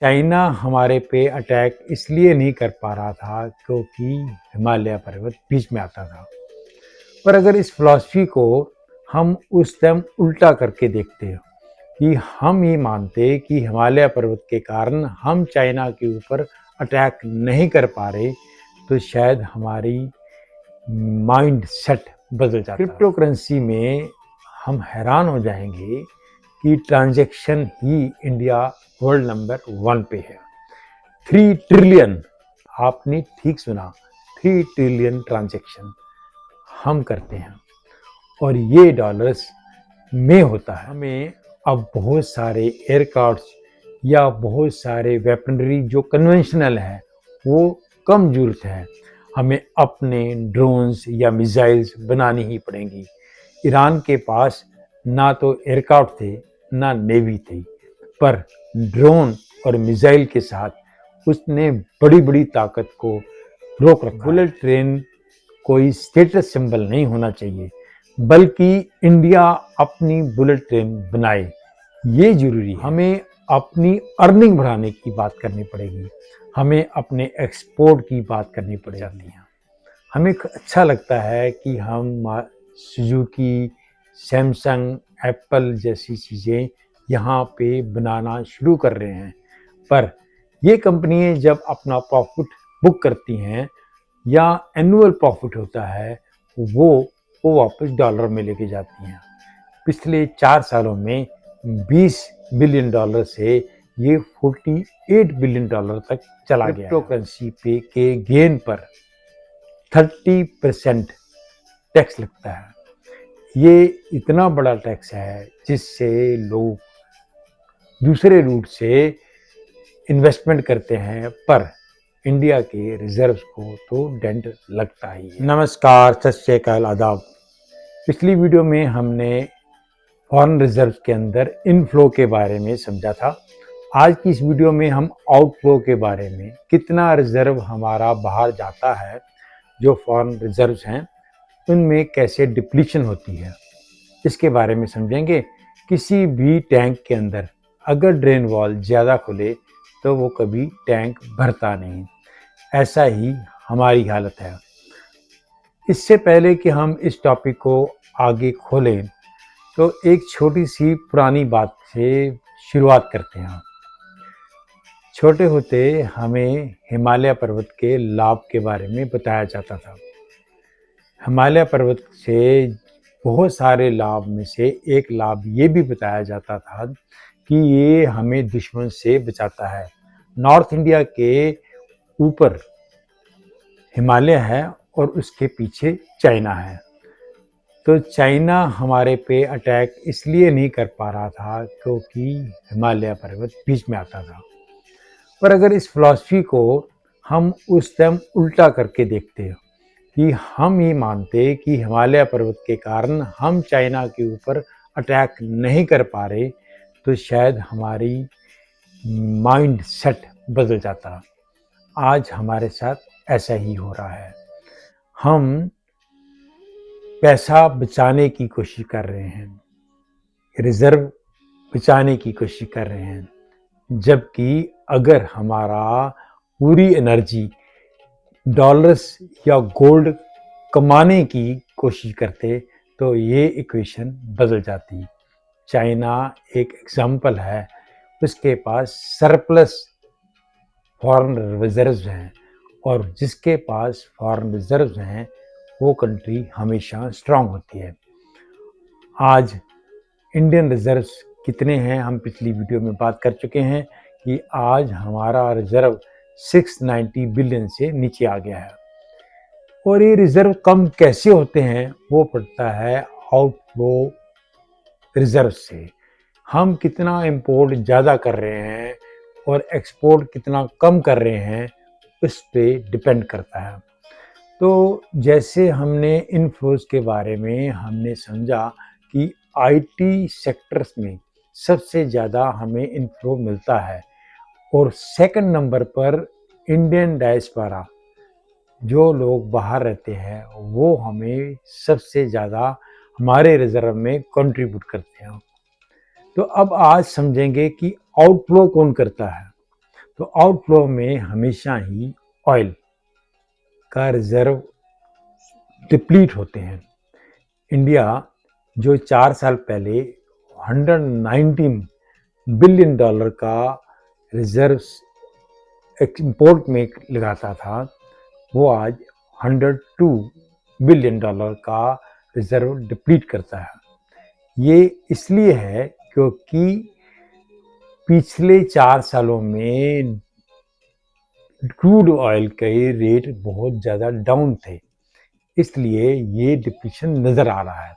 China हमारे पे attack इसलिए नहीं कर पा रहा था क्योंकि हिमालय पर्वत बीच में आता था। पर अगर इस फिलॉसफी को हम उस टाइम उल्टा करके देखते हैं कि हम ये मानते कि हिमालय पर्वत के कारण हम चाइना के ऊपर अटैक नहीं कर पा रहे, तो शायद हमारी माइंड सेट बदल जाता। क्रिप्टो करेंसी में हम हैरान हो जाएंगे कि ट्रांजैक्शन ही इंडिया वर्ल्ड नंबर 1 पे है। 3 ट्रिलियन, आपने ठीक सुना, 3 ट्रिलियन ट्रांजैक्शन हम करते हैं और ये डॉलर्स में होता है। हमें अब बहुत सारे एयरक्राफ्ट या बहुत सारे वेपनरी जो कन्वेंशनल है वो कम जरूरत है, हमें अपने ड्रोन्स या मिसाइल्स बनानी ही पड़ेंगी। ईरान के पास ना तो एयरक्राफ्ट थे ना नेवी थी, पर ड्रोन और मिसाइल के साथ उसने बड़ी बड़ी ताकत को रोक रखा। बुलेट ट्रेन कोई स्टेटस सिंबल नहीं होना चाहिए, बल्कि इंडिया अपनी बुलेट ट्रेन बनाए, ये जरूरी है। हमें अपनी अर्निंग बढ़ाने की बात करनी पड़ेगी, हमें अपने एक्सपोर्ट की बात करनी पड़ जाती है। हमें अच्छा लगता है कि हम सुजुकी, सैमसंग, एप्पल जैसी चीज़ें यहाँ पे बनाना शुरू कर रहे हैं, पर ये कंपनियां जब अपना प्रॉफिट बुक करती हैं या एनुअल प्रॉफिट होता है वो वापस डॉलर में लेके जाती हैं। पिछले 4 सालों में 20 बिलियन डॉलर से ये 48 बिलियन डॉलर तक चला गया। क्रिप्टो करेंसी पे के गेन पर 30% टैक्स लगता है। ये इतना बड़ा टैक्स है जिससे लोग दूसरे रूट से इन्वेस्टमेंट करते हैं, पर इंडिया के रिजर्व्स को तो डेंट लगता ही है। नमस्कार, सत श्री अकाल, आदाब। पिछली वीडियो में हमने फॉरेन रिजर्व के अंदर इनफ्लो के बारे में समझा था। आज की इस वीडियो में हम आउटफ्लो के बारे में, कितना रिजर्व हमारा बाहर जाता है, जो फॉरेन रिजर्व्स हैं उनमें कैसे डिप्लीशन होती है, इसके बारे में समझेंगे। किसी भी टैंक के अंदर अगर ड्रेन वॉल ज़्यादा खुले तो वो कभी टैंक भरता नहीं, ऐसा ही हमारी हालत है। इससे पहले कि हम इस टॉपिक को आगे खोलें तो एक छोटी सी पुरानी बात से शुरुआत करते हैं। छोटे होते हमें हिमालय पर्वत के लाभ के बारे में बताया जाता था। हिमालय पर्वत से बहुत सारे लाभ में से एक लाभ ये भी बताया जाता था कि ये हमें दुश्मन से बचाता है। नॉर्थ इंडिया के ऊपर हिमालय है और उसके पीछे चाइना है, तो चाइना हमारे पे अटैक इसलिए नहीं कर पा रहा था क्योंकि हिमालय पर्वत बीच में आता था। पर अगर इस फिलॉसफी को हम उस टाइम उल्टा करके देखते हैं कि हम ये मानते कि हिमालय पर्वत के कारण हम चाइना के ऊपर अटैक नहीं कर पा रहे, तो शायद हमारी माइंड सेट बदल जाता। आज हमारे साथ ऐसा ही हो रहा है। हम पैसा बचाने की कोशिश कर रहे हैं, रिजर्व बचाने की कोशिश कर रहे हैं, जबकि अगर हमारा पूरी एनर्जी डॉलर्स या गोल्ड कमाने की कोशिश करते तो ये इक्वेशन बदल जाती। चाइना एक एग्जाम्पल है, उसके पास सरप्लस फॉरेन रिजर्व्स हैं, और जिसके पास फॉरेन रिजर्व्स हैं वो कंट्री हमेशा स्ट्रांग होती है। आज इंडियन रिजर्व्स कितने हैं हम पिछली वीडियो में बात कर चुके हैं कि आज हमारा रिजर्व 690 बिलियन से नीचे आ गया है। और ये रिजर्व कम कैसे होते हैं वो पड़ता है आउटफ्लो रिजर्व से। हम कितना इंपोर्ट ज़्यादा कर रहे हैं और एक्सपोर्ट कितना कम कर रहे हैं उस पर डिपेंड करता है। तो जैसे हमने इनफ्लोज के बारे में हमने समझा कि आईटी सेक्टर्स में सबसे ज़्यादा हमें इनफ्लो मिलता है, और सेकंड नंबर पर इंडियन डायस्पोरा, जो लोग बाहर रहते हैं, वो हमें सबसे ज़्यादा हमारे रिजर्व में कंट्रीब्यूट करते हैं। तो अब आज समझेंगे कि आउटफ्लो कौन करता है। तो आउटफ्लो में हमेशा ही ऑयल का रिजर्व डिप्लीट होते हैं। इंडिया जो 4 साल पहले 119 बिलियन डॉलर का रिजर्व इंपोर्ट में लगाता था, वो आज 102 बिलियन डॉलर का रिजर्व डिप्लीट करता है। ये इसलिए है क्योंकि पिछले 4 सालों में क्रूड ऑयल के रेट बहुत ज़्यादा डाउन थे, इसलिए ये डिप्लीशन नज़र आ रहा है।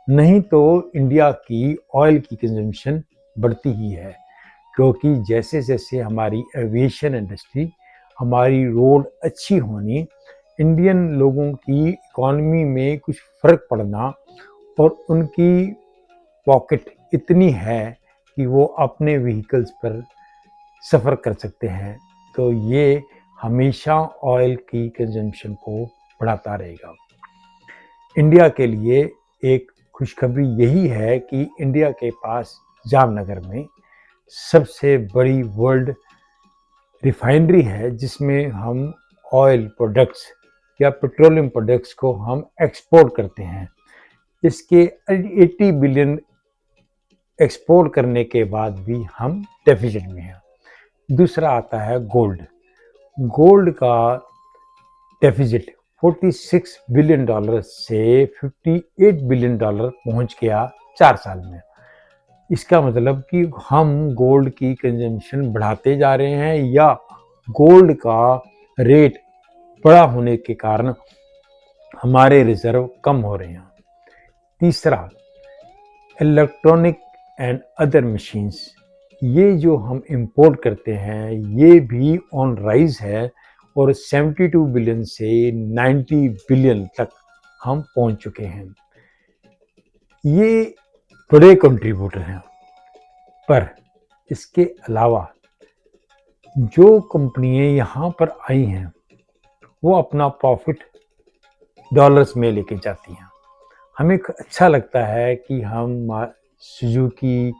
नहीं तो इंडिया की ऑयल की कंजम्पशन बढ़ती ही है, क्योंकि जैसे जैसे हमारी एविएशन इंडस्ट्री, हमारी रोड अच्छी होनी, इंडियन लोगों की इकॉनमी में कुछ फ़र्क पड़ना और उनकी पॉकेट इतनी है कि वो अपने व्हीकल्स पर सफ़र कर सकते हैं, तो ये हमेशा ऑयल की कंजम्पशन को बढ़ाता रहेगा। इंडिया के लिए एक खुशखबरी यही है कि इंडिया के पास जामनगर में सबसे बड़ी वर्ल्ड रिफाइनरी है, जिसमें हम ऑयल प्रोडक्ट्स या पेट्रोलियम प्रोडक्ट्स को हम एक्सपोर्ट करते हैं। इसके 80 बिलियन एक्सपोर्ट करने के बाद भी हम डेफिसिट में हैं। दूसरा आता है गोल्ड। गोल्ड का डेफिसिट 46 बिलियन डॉलर से 58 बिलियन डॉलर पहुंच गया 4 साल में। इसका मतलब कि हम गोल्ड की कंजम्पशन बढ़ाते जा रहे हैं या गोल्ड का रेट बड़ा होने के कारण हमारे रिजर्व कम हो रहे हैं। तीसरा, इलेक्ट्रॉनिक एंड अदर मशीन्स, ये जो हम इंपोर्ट करते हैं ये भी ऑन राइज है और 72 बिलियन से 90 बिलियन तक हम पहुंच चुके हैं। ये बड़े कंट्रीब्यूटर हैं, पर इसके अलावा जो कंपनियां यहाँ पर आई हैं वो अपना प्रॉफिट डॉलर्स में लेके जाती हैं। हमें अच्छा लगता है कि हम सुजुकी,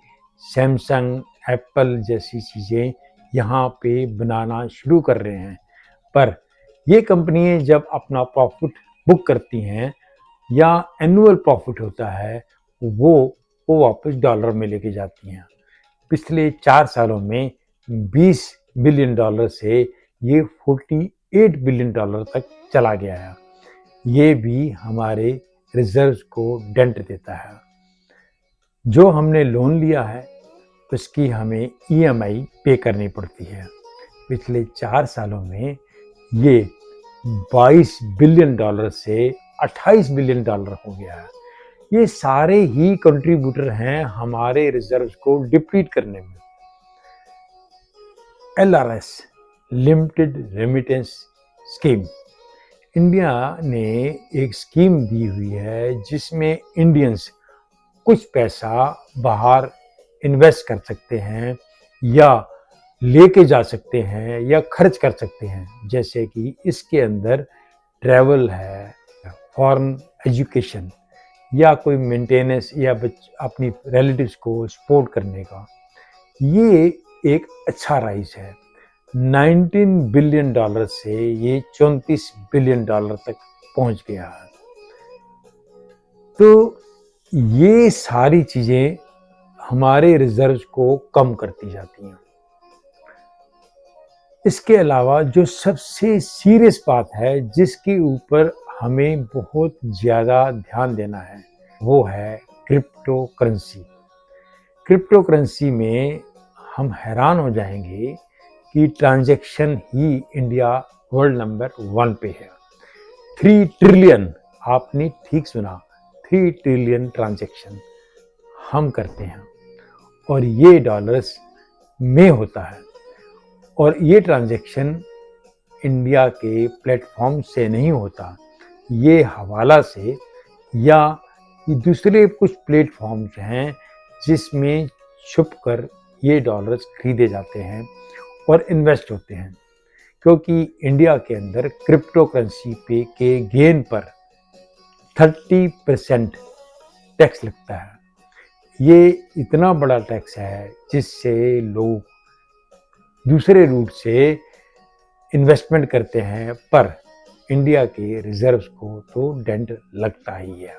सैमसंग, एप्पल जैसी चीज़ें यहाँ पे बनाना शुरू कर रहे हैं, पर ये कंपनियां जब अपना प्रॉफिट बुक करती हैं या एनुअल प्रॉफिट होता है वो वापस डॉलर में लेके जाती हैं। पिछले 4 सालों में 20 बिलियन डॉलर से ये 48 बिलियन डॉलर तक चला गया है। ये भी हमारे रिजर्व्स को डेंट देता है। जो हमने लोन लिया है उसकी हमें ईएमआई पे करनी पड़ती है। पिछले 4 सालों में ये 22 बिलियन डॉलर से 28 बिलियन डॉलर हो गया है। ये सारे ही कंट्रीब्यूटर हैं हमारे रिजर्व्स को डिप्लीट करने में। LRS, limited remittance scheme, India ने एक स्कीम दी हुई है जिसमें इंडियंस कुछ पैसा बाहर इन्वेस्ट कर सकते हैं या लेके जा सकते हैं या खर्च कर सकते हैं। जैसे कि इसके अंदर ट्रैवल है, फॉरेन एजुकेशन या कोई मेंटेनेंस या अपनी रिलेटिव्स को सपोर्ट करने का। ये एक अच्छा राइज है। 19 बिलियन डॉलर से ये 34 बिलियन डॉलर तक पहुंच गया है। तो ये सारी चीज़ें हमारे रिजर्व्स को कम करती जाती हैं। इसके अलावा जो सबसे सीरियस बात है जिसके ऊपर हमें बहुत ज़्यादा ध्यान देना है वो है क्रिप्टो करेंसी। क्रिप्टो करेंसी में हम हैरान हो जाएंगे कि ट्रांजैक्शन ही इंडिया वर्ल्ड नंबर 1 पे है। 3 ट्रिलियन, आपने ठीक सुना, 3 ट्रिलियन ट्रांजैक्शन हम करते हैं और ये डॉलर्स में होता है। और ये ट्रांजैक्शन इंडिया के प्लेटफॉर्म से नहीं होता, ये हवाला से या दूसरे कुछ प्लेटफॉर्म्स हैं जिसमें छुप कर ये डॉलर्स खरीदे जाते हैं और इन्वेस्ट होते हैं। क्योंकि इंडिया के अंदर क्रिप्टो करेंसी पे के गेन पर 30% टैक्स लगता है। ये इतना बड़ा टैक्स है जिससे लोग दूसरे रूट से इन्वेस्टमेंट करते हैं, पर इंडिया के रिजर्व्स को तो डेंट लगता ही है।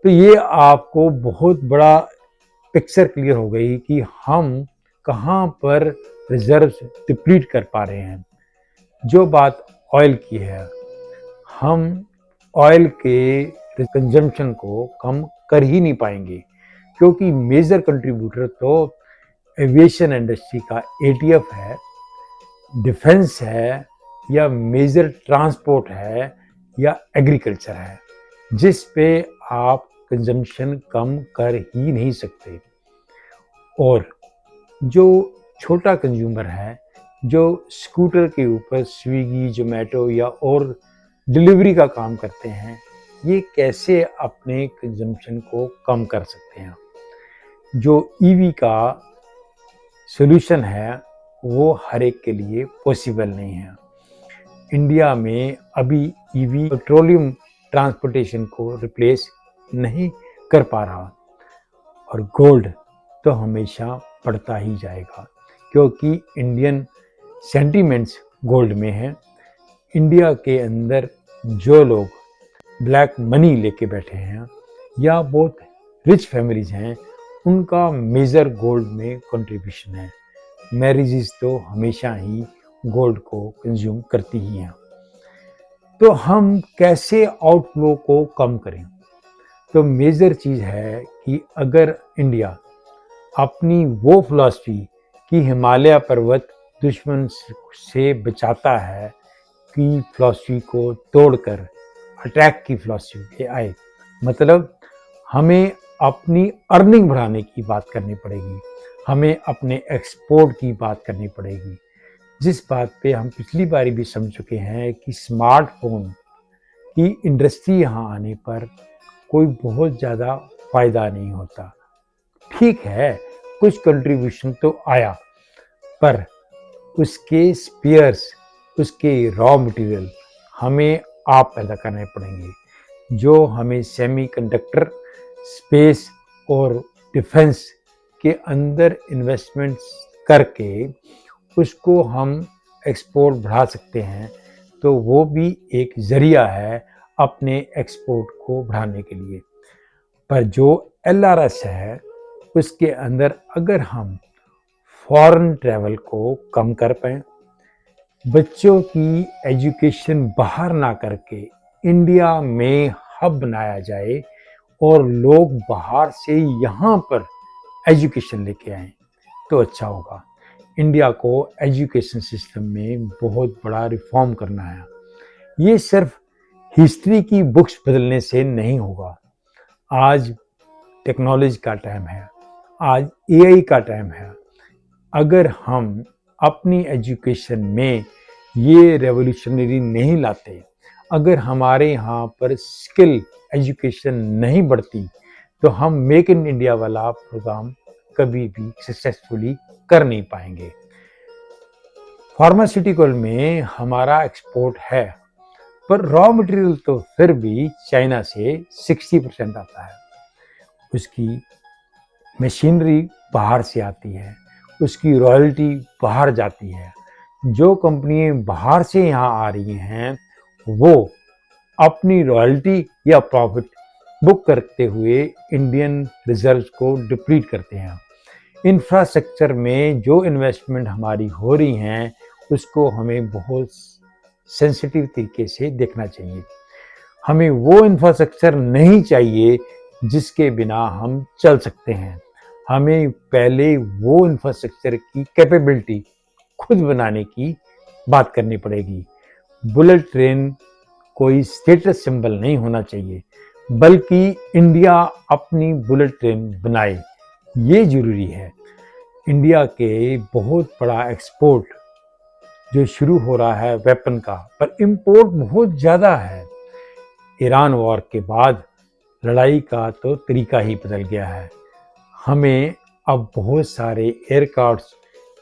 तो ये आपको बहुत बड़ा पिक्चर क्लियर हो गई कि हम कहाँ पर रिजर्व्स डिप्लीट कर पा रहे हैं। जो बात ऑयल की है, हम ऑयल के कंजम्पशन को कम कर ही नहीं पाएंगे, क्योंकि मेजर कंट्रीब्यूटर तो एविएशन इंडस्ट्री का एटीएफ है, डिफेंस है, या मेजर ट्रांसपोर्ट है, या एग्रीकल्चर है, जिस पे आप कंजम्पशन कम कर ही नहीं सकते। और जो छोटा कंज्यूमर है, जो स्कूटर के ऊपर स्विगी, जोमेटो या और डिलीवरी का काम करते हैं, ये कैसे अपने कंजम्पशन को कम कर सकते हैं? जो ईवी का सॉल्यूशन है वो हर एक के लिए पॉसिबल नहीं है। इंडिया में अभी ईवी पेट्रोलियम ट्रांसपोर्टेशन को रिप्लेस नहीं कर पा रहा, और गोल्ड तो हमेशा बढ़ता ही जाएगा, क्योंकि इंडियन सेंटीमेंट्स गोल्ड में है। इंडिया के अंदर जो लोग ब्लैक मनी लेके बैठे हैं या बहुत रिच फैमिलीज हैं, उनका मेजर गोल्ड में कंट्रीब्यूशन है। मैरिजेस तो हमेशा ही गोल्ड को कंज्यूम करती ही हैं। तो हम कैसे आउटफ्लो को कम करें? तो मेजर चीज़ है कि अगर इंडिया अपनी वो फिलॉसफी कि हिमालय पर्वत दुश्मन से बचाता है की फिलॉसफी को तोड़कर अटैक की फिलॉसफी पे आए, मतलब हमें अपनी अर्निंग बढ़ाने की बात करनी पड़ेगी, हमें अपने एक्सपोर्ट की बात करनी पड़ेगी। जिस बात पे हम पिछली बारी भी समझ चुके हैं कि स्मार्टफोन की इंडस्ट्री यहाँ आने पर कोई बहुत ज़्यादा फायदा नहीं होता। ठीक है, कुछ कंट्रीब्यूशन तो आया, पर उसके स्पेयर्स, उसके रॉ मटेरियल हमें आप पैदा करने पड़ेंगे, जो हमें सेमीकंडक्टर, स्पेस और डिफेंस के अंदर इन्वेस्टमेंट्स करके उसको हम एक्सपोर्ट बढ़ा सकते हैं। तो वो भी एक ज़रिया है अपने एक्सपोर्ट को बढ़ाने के लिए। पर जो एलआरएस है, उसके अंदर अगर हम फॉरेन ट्रैवल को कम कर पाएँ, बच्चों की एजुकेशन बाहर ना करके इंडिया में हब बनाया जाए और लोग बाहर से यहाँ पर एजुकेशन लेके आएँ, तो अच्छा होगा। इंडिया को एजुकेशन सिस्टम में बहुत बड़ा रिफॉर्म करना है। ये सिर्फ हिस्ट्री की बुक्स बदलने से नहीं होगा। आज टेक्नोलॉजी का टाइम है, आज एआई का टाइम है। अगर हम अपनी एजुकेशन में ये रेवोल्यूशनरी नहीं लाते, अगर हमारे यहाँ पर स्किल एजुकेशन नहीं बढ़ती, तो हम मेक इन इंडिया वाला प्रोग्राम कभी भी सक्सेसफुली कर नहीं पाएंगे। फार्मास्यूटिकल में हमारा एक्सपोर्ट है, पर रॉ मटेरियल तो फिर भी चाइना से 60% आता है। उसकी मशीनरी बाहर से आती है, उसकी रॉयल्टी बाहर जाती है। जो कंपनियां बाहर से यहाँ आ रही हैं, वो अपनी रॉयल्टी या प्रॉफिट बुक करते हुए इंडियन रिजर्व्स को डिप्लीट करते हैं। इंफ्रास्ट्रक्चर में जो इन्वेस्टमेंट हमारी हो रही हैं, उसको हमें बहुत सेंसिटिव तरीके से देखना चाहिए। हमें वो इंफ्रास्ट्रक्चर नहीं चाहिए जिसके बिना हम चल सकते हैं। हमें पहले वो इंफ्रास्ट्रक्चर की कैपेबिलिटी खुद बनाने की बात करनी पड़ेगी। बुलेट ट्रेन कोई स्टेटस सिंबल नहीं होना चाहिए, बल्कि इंडिया अपनी बुलेट ट्रेन बनाए, ये जरूरी है। इंडिया के बहुत बड़ा एक्सपोर्ट जो शुरू हो रहा है वेपन का, पर इंपोर्ट बहुत ज़्यादा है। ईरान वॉर के बाद लड़ाई का तो तरीका ही बदल गया है। हमें अब बहुत सारे एयरक्राफ्ट्स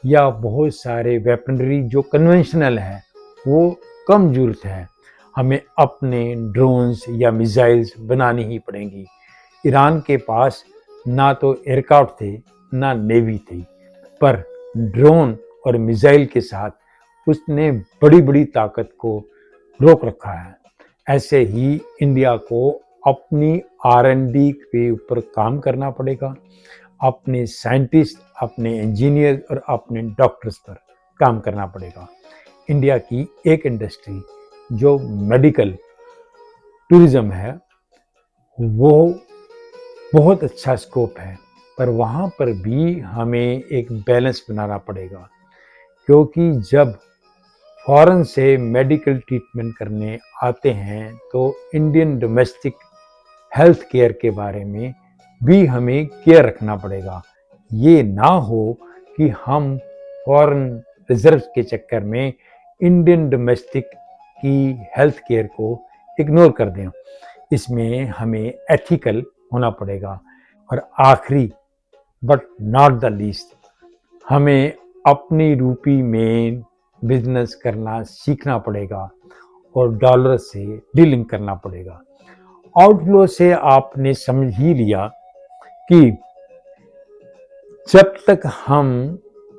या बहुत सारे वेपनरी जो कन्वेंशनल है वो कम ज़रूरत है। हमें अपने ड्रोन्स या मिसाइल्स बनानी ही पड़ेंगी। ईरान के पास ना तो एयरक्राफ्ट थे, ना नेवी थी, पर ड्रोन और मिसाइल के साथ उसने बड़ी बड़ी ताकत को रोक रखा है। ऐसे ही इंडिया को अपनी R&D के ऊपर काम करना पड़ेगा, अपने साइंटिस्ट, अपने इंजीनियर और अपने डॉक्टर्स पर काम करना पड़ेगा। इंडिया की एक इंडस्ट्री जो मेडिकल टूरिज्म है वो बहुत अच्छा स्कोप है, पर वहाँ पर भी हमें एक बैलेंस बनाना पड़ेगा, क्योंकि जब फॉरेन से मेडिकल ट्रीटमेंट करने आते हैं तो इंडियन डोमेस्टिक हेल्थ केयर के बारे में भी हमें केयर रखना पड़ेगा। ये ना हो कि हम फॉरेन रिजर्व के चक्कर में इंडियन डोमेस्टिक की हेल्थ केयर को इग्नोर कर दें। इसमें हमें एथिकल होना पड़ेगा। और आखिरी बट नॉट द लीस्ट, हमें अपनी रूपी में बिजनेस करना सीखना पड़ेगा और डॉलर से डीलिंग करना पड़ेगा। आउटफ्लो से आपने समझ ही लिया कि जब तक हम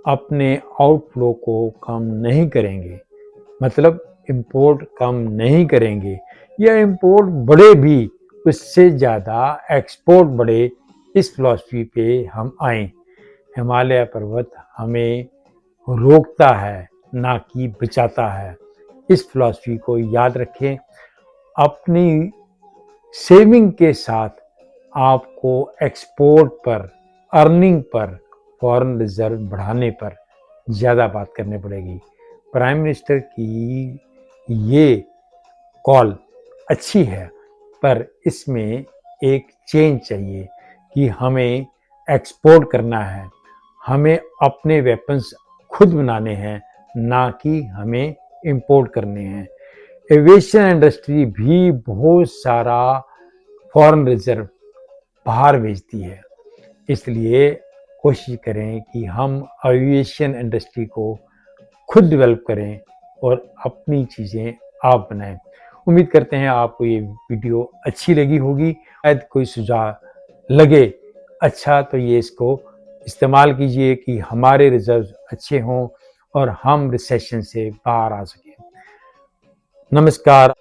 अपने आउटफ्लो को कम नहीं करेंगे, मतलब इंपोर्ट कम नहीं करेंगे या इंपोर्ट बढ़े भी उससे ज़्यादा एक्सपोर्ट बढ़े, इस फिलॉसफी पे हम आए। हिमालय पर्वत हमें रोकता है ना कि बचाता है। इस फिलॉसफी को याद रखें। अपनी सेविंग के साथ आपको एक्सपोर्ट पर, अर्निंग पर, फॉरेन रिजर्व बढ़ाने पर ज़्यादा बात करनी पड़ेगी। प्राइम मिनिस्टर की ये कॉल अच्छी है, पर इसमें एक चेंज चाहिए कि हमें एक्सपोर्ट करना है, हमें अपने वेपन्स खुद बनाने हैं, ना कि हमें इंपोर्ट करने हैं। एविएशन इंडस्ट्री भी बहुत सारा फॉरेन रिजर्व बाहर भेजती है, इसलिए कोशिश करें कि हम एविएशन इंडस्ट्री को खुद डेवलप करें और अपनी चीज़ें आप बनाएं। उम्मीद करते हैं आपको ये वीडियो अच्छी लगी होगी। शायद कोई सुझाव लगे अच्छा तो ये इसको इस्तेमाल कीजिए कि हमारे रिजर्व अच्छे हों और हम रिसेशन से बाहर आ सकें। नमस्कार।